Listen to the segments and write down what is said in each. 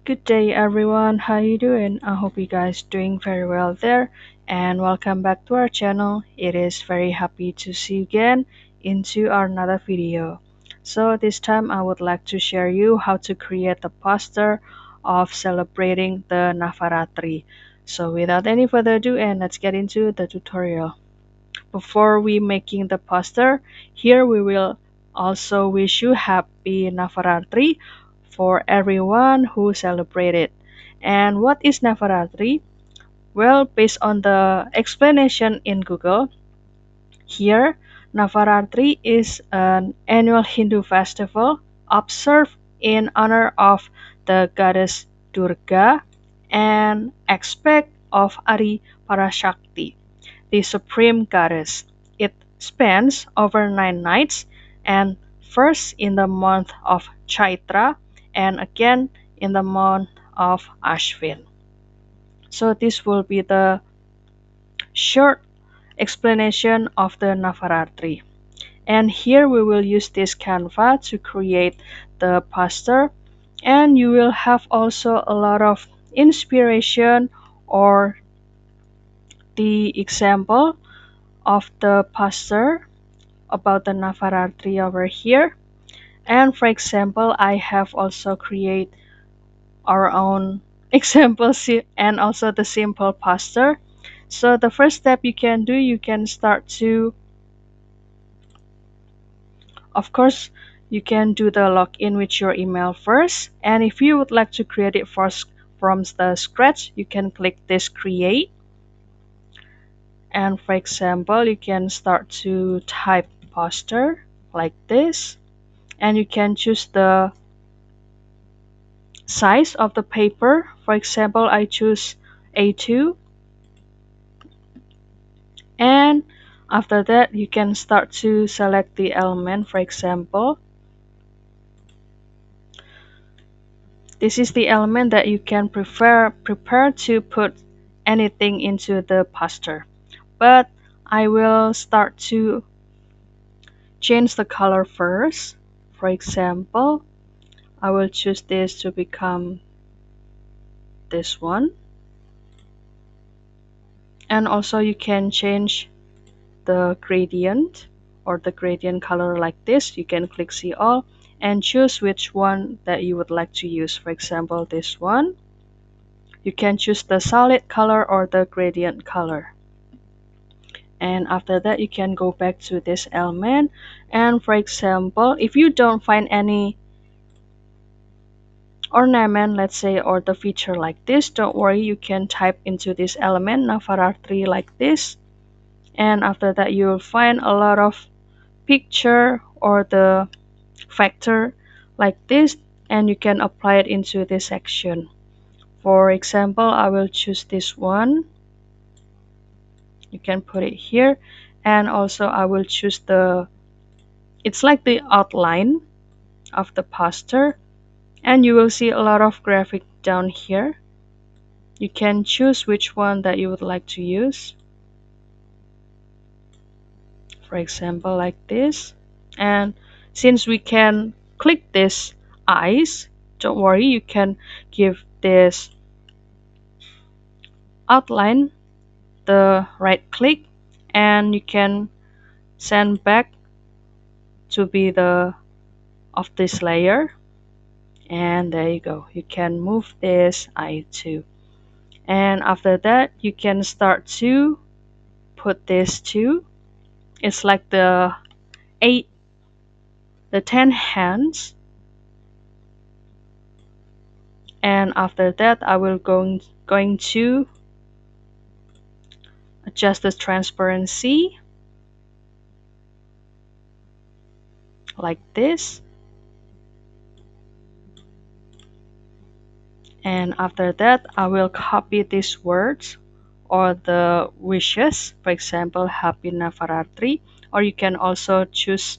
Good day everyone, how you doing? I hope you guys doing very well there and welcome back to our channel. It is very happy to see you again into our another video. So this time I would like to share you how to create a poster of celebrating the Navaratri. So without any further ado and let's get into the tutorial. Before we making the poster, here we will also wish you happy Navaratri for everyone who celebrate it. And what is Navaratri? Well, based on the explanation in Google, here Navaratri is an annual Hindu festival observed in honor of the goddess Durga and aspect of Adi Parashakti, the supreme goddess. It spans over 9 nights and first in the month of Chaitra and again in the month of Ashvin. So this will be the short explanation of the Navaratri. And here we will use this Canva to create the poster, and you will have also a lot of inspiration or the example of the poster about the Navaratri over here. And for example, I have also create our own examples and also the simple poster. So the first step you can do, you can start to, of course, you can do the login with your email first. And if you would like to create it first from the scratch, you can click this create. And for example, you can start to type poster like this. And you can choose the size of the paper. For example, I choose A2. And after that, you can start to select the element. For example, this is the element that you can prepare to put anything into the poster. But I will start to change the color first. For example, I will choose this to become this one. And also you can change the gradient or the gradient color like this. You can click see all and choose which one that you would like to use. For example, this one. You can choose the solid color or the gradient color. And after that, you can go back to this element. And for example, if you don't find any ornament, let's say, or the feature like this, don't worry, you can type into this element Navaratri like this. And after that, you'll find a lot of picture or the factor like this, and you can apply it into this section. For example, I will choose this one. You can put it here. And also I will choose it's like the outline of the poster. And you will see a lot of graphic down here. You can choose which one that you would like to use. For example, like this. And since we can click this eyes, don't worry, you can give this outline the right click and you can send back to be the of this layer. And there you go, you can move this eye too. And after that, you can start to put this too. It's like the 10 hands. And after that, I will going to adjust the transparency like this. And after that, I will copy these words or the wishes. For example, Happy Navaratri. Or you can also choose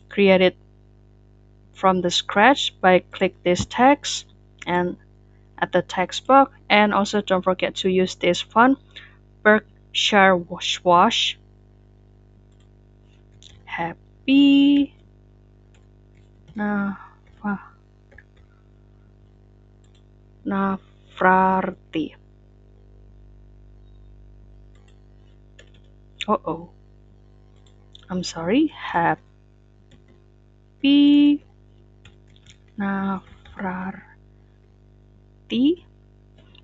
create it from the scratch by click this text and at the text box. And also don't forget to use this font, Berkshire Wash. Happy Navaratri. Oh, I'm sorry. Happy Navaratri.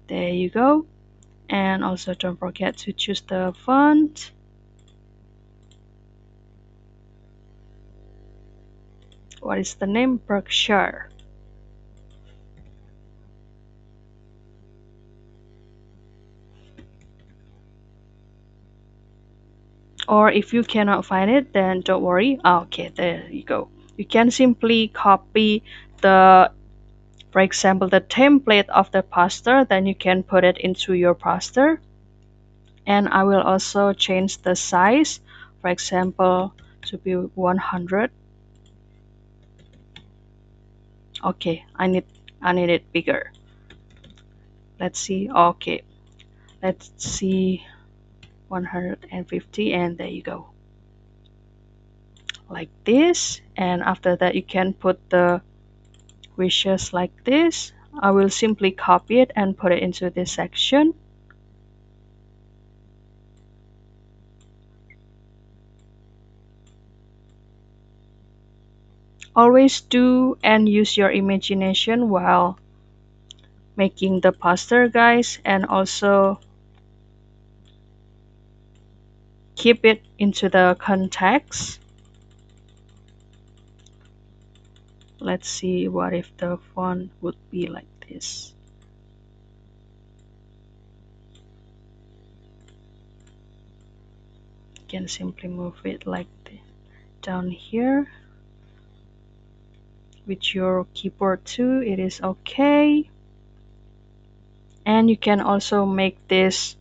There you go. And also don't forget to choose the font. What is the name? Berkshire. Or if you cannot find it, then don't worry. Okay, there you go. You can simply copy the, for example, the template of the poster, then you can put it into your poster. And I will also change the size, for example, to be 100. Okay, I need it bigger. Let's see. Okay, let's see 150, and there you go. Like this, and after that you can put the wishes like this. I will simply copy it and put it into this section. Always do and use your imagination while making the poster, guys, and also keep it into the context. Let's see what if the font would be like this. You can simply move it like down here with your keyboard too. It is okay. And you can also make this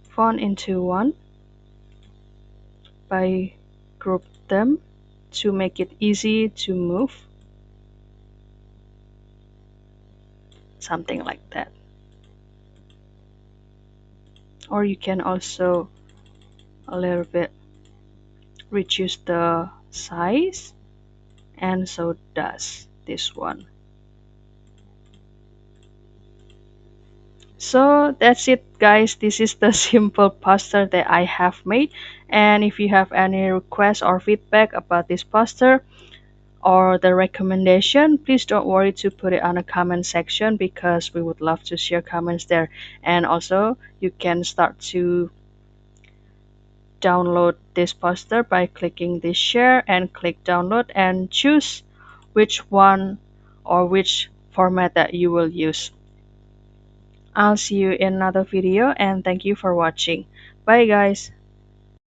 font into one by group them to make it easy to move, something like that. Or you can also a little bit reduce the size, and so does this one. So that's it, guys. This is the simple poster that I have made. And if you have any requests or feedback about this poster or the recommendation, please don't worry to put it on a comment section, because we would love to share comments there. And also you can start to download this poster by clicking this share and click download and choose which one or which format that you will use. I'll see you in another video, and thank you for watching. Bye, guys.